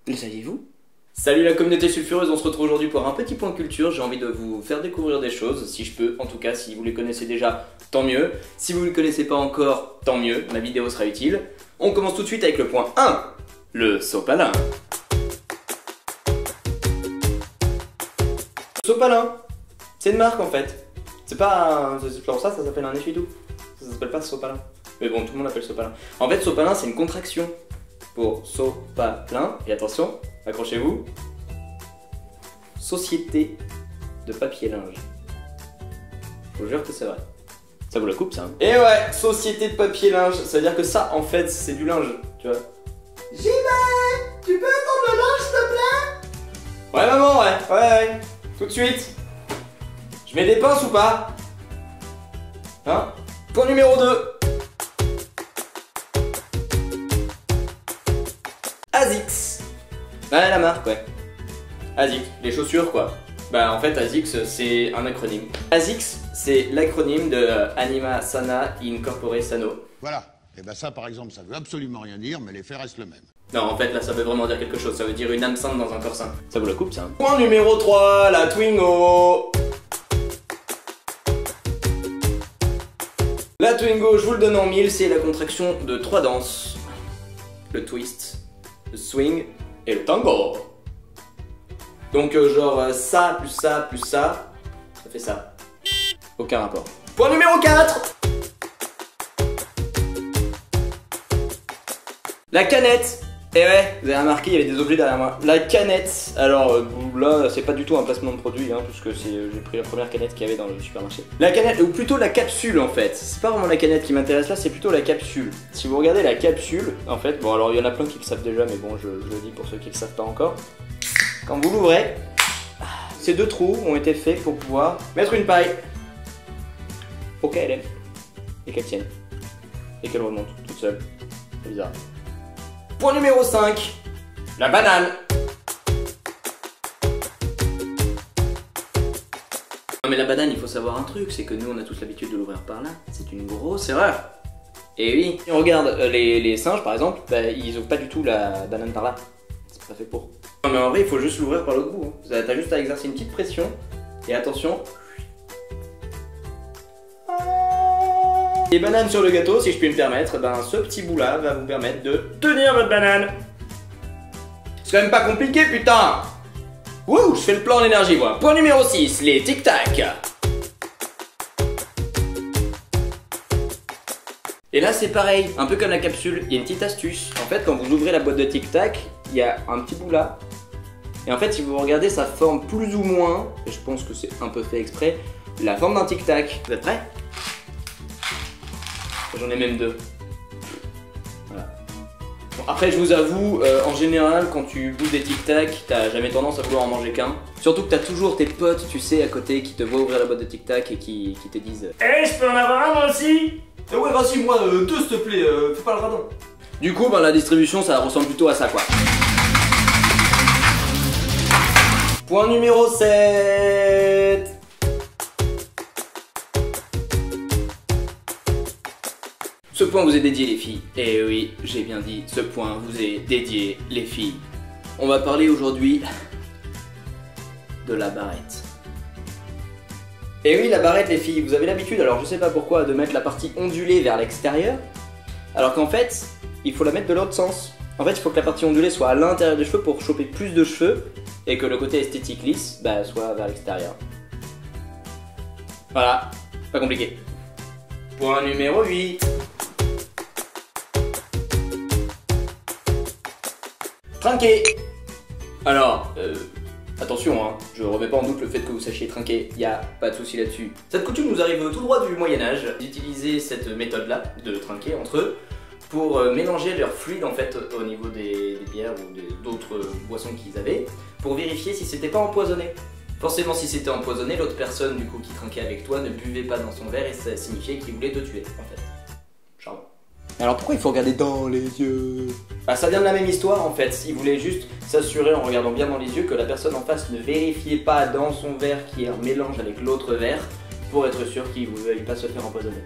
Le saviez-vous? Salut la communauté sulfureuse, on se retrouve aujourd'hui pour un petit point de culture. J'ai envie de vous faire découvrir des choses, si je peux. En tout cas, si vous les connaissez déjà, tant mieux. Si vous ne les connaissez pas encore, tant mieux, ma vidéo sera utile. On commence tout de suite avec le point 1, le sopalin. Sopalin, c'est une marque en fait. C'est pas c'est pour ça s'appelle un essuie-tout. Ça s'appelle pas sopalin. Mais bon, tout le monde l'appelle sopalin. En fait, sopalin, c'est une contraction pour sopalin. Et attention, accrochez-vous. Société de papier linge. Je vous jure que c'est vrai. Ça vous la coupe ça hein. Et ouais, société de papier linge. Ça veut dire que ça, en fait, c'est du linge, tu vois. J'y vais. Tu peux attendre le linge, s'il te plaît? Ouais maman, ouais. Tout de suite. Je mets des pinces ou pas? Hein? Point numéro 2. ASICS. Ouais, la marque, ouais. ASICS, les chaussures, quoi. Bah, en fait, ASICS, c'est un acronyme. ASICS, c'est l'acronyme de Anima Sana Incorpore Sano. Voilà. Et ben ça, par exemple, ça veut absolument rien dire, mais les faits restent le même. Non, en fait, là, ça veut vraiment dire quelque chose. Ça veut dire une âme sainte dans un corps sain. Ça vous la coupe, ça hein. Point numéro 3, la Twingo. La Twingo, je vous le donne en mille, c'est la contraction de 3 danses. Le twist, le swing et le tango. Donc genre ça plus ça plus ça, ça fait ça. Aucun rapport. Point numéro 4. La canette. Et ouais, vous avez remarqué, il y avait des objets derrière moi. La canette, alors là, c'est pas du tout un placement de produit, hein, puisque j'ai pris la première canette qu'il y avait dans le supermarché. La canette, ou plutôt la capsule en fait. C'est pas vraiment la canette qui m'intéresse là, c'est plutôt la capsule. Si vous regardez la capsule, en fait, bon alors il y en a plein qui le savent déjà, mais bon, je le dis pour ceux qui le savent pas encore. Quand vous l'ouvrez, ces deux trous ont été faits pour pouvoir mettre une paille. Pour qu'elle aime. Et qu'elle tienne. Et qu'elle remonte toute seule. C'est bizarre. Point numéro 5, la banane. Non mais la banane, il faut savoir un truc, c'est que nous on a tous l'habitude de l'ouvrir par là. C'est une grosse erreur. Et oui, si on regarde les singes par exemple, bah, ils ouvrent pas du tout la banane par là. C'est pas fait pour. Non mais en vrai, il faut juste l'ouvrir par l'autre bout. Hein. T'as juste à exercer une petite pression. Et attention. Les bananes sur le gâteau, si je puis me permettre, ben ce petit bout là va vous permettre de tenir votre banane. C'est quand même pas compliqué putain. Wouh, je fais le plan en énergie moi. Point numéro 6, les tic-tac. Et là c'est pareil, un peu comme la capsule, il y a une petite astuce. En fait quand vous ouvrez la boîte de tic-tac, il y a un petit bout là. Et en fait si vous regardez ça forme plus ou moins, et je pense que c'est un peu fait exprès, la forme d'un tic-tac. Vous êtes prêts? J'en ai même 2. Voilà. Bon, après je vous avoue, en général quand tu bouffes des tic-tac, t'as jamais tendance à vouloir en manger qu'un. Surtout que t'as toujours tes potes, tu sais, à côté qui te voient ouvrir la boîte de tic-tac et qui te disent je peux en avoir un moi aussi. Ouais vas-y moi, 2 s'il te plaît, fais pas le radin. Du coup ben, la distribution ça ressemble plutôt à ça quoi. Point numéro 7. Ce point vous est dédié les filles. Et oui, j'ai bien dit, ce point vous est dédié les filles. On va parler aujourd'hui de la barrette. Et oui, la barrette les filles, vous avez l'habitude, alors je sais pas pourquoi, de mettre la partie ondulée vers l'extérieur. Alors qu'en fait, il faut la mettre de l'autre sens. En fait, il faut que la partie ondulée soit à l'intérieur des cheveux pour choper plus de cheveux. Et que le côté esthétique lisse, bah, soit vers l'extérieur. Voilà, pas compliqué. Point numéro 8. Trinquer. Alors, attention, hein, je remets pas en doute le fait que vous sachiez trinquer, y a pas de souci là-dessus. Cette coutume nous arrive tout droit du Moyen-Âge, d'utiliser cette méthode-là, de trinquer entre eux, pour mélanger leur fluide en fait au niveau des bières ou d'autres boissons qu'ils avaient, pour vérifier si c'était pas empoisonné. Forcément, si c'était empoisonné, l'autre personne du coup qui trinquait avec toi ne buvait pas dans son verre et ça signifiait qu'il voulait te tuer en fait. Charmant. Alors pourquoi il faut regarder dans les yeux? Bah ça vient de la même histoire en fait, il voulait juste s'assurer en regardant bien dans les yeux que la personne en face ne vérifiait pas dans son verre qu'il y ait un mélange avec l'autre verre pour être sûr qu'il ne veuille pas se faire empoisonner.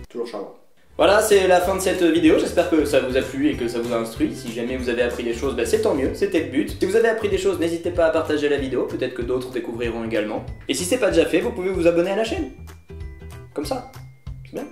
Toujours charmant. Voilà, c'est la fin de cette vidéo, j'espère que ça vous a plu et que ça vous a instruit. Si jamais vous avez appris des choses, bah c'est tant mieux, c'était le but. Si vous avez appris des choses, n'hésitez pas à partager la vidéo, peut-être que d'autres découvriront également. Et si c'est pas déjà fait, vous pouvez vous abonner à la chaîne. Comme ça, c'est bien.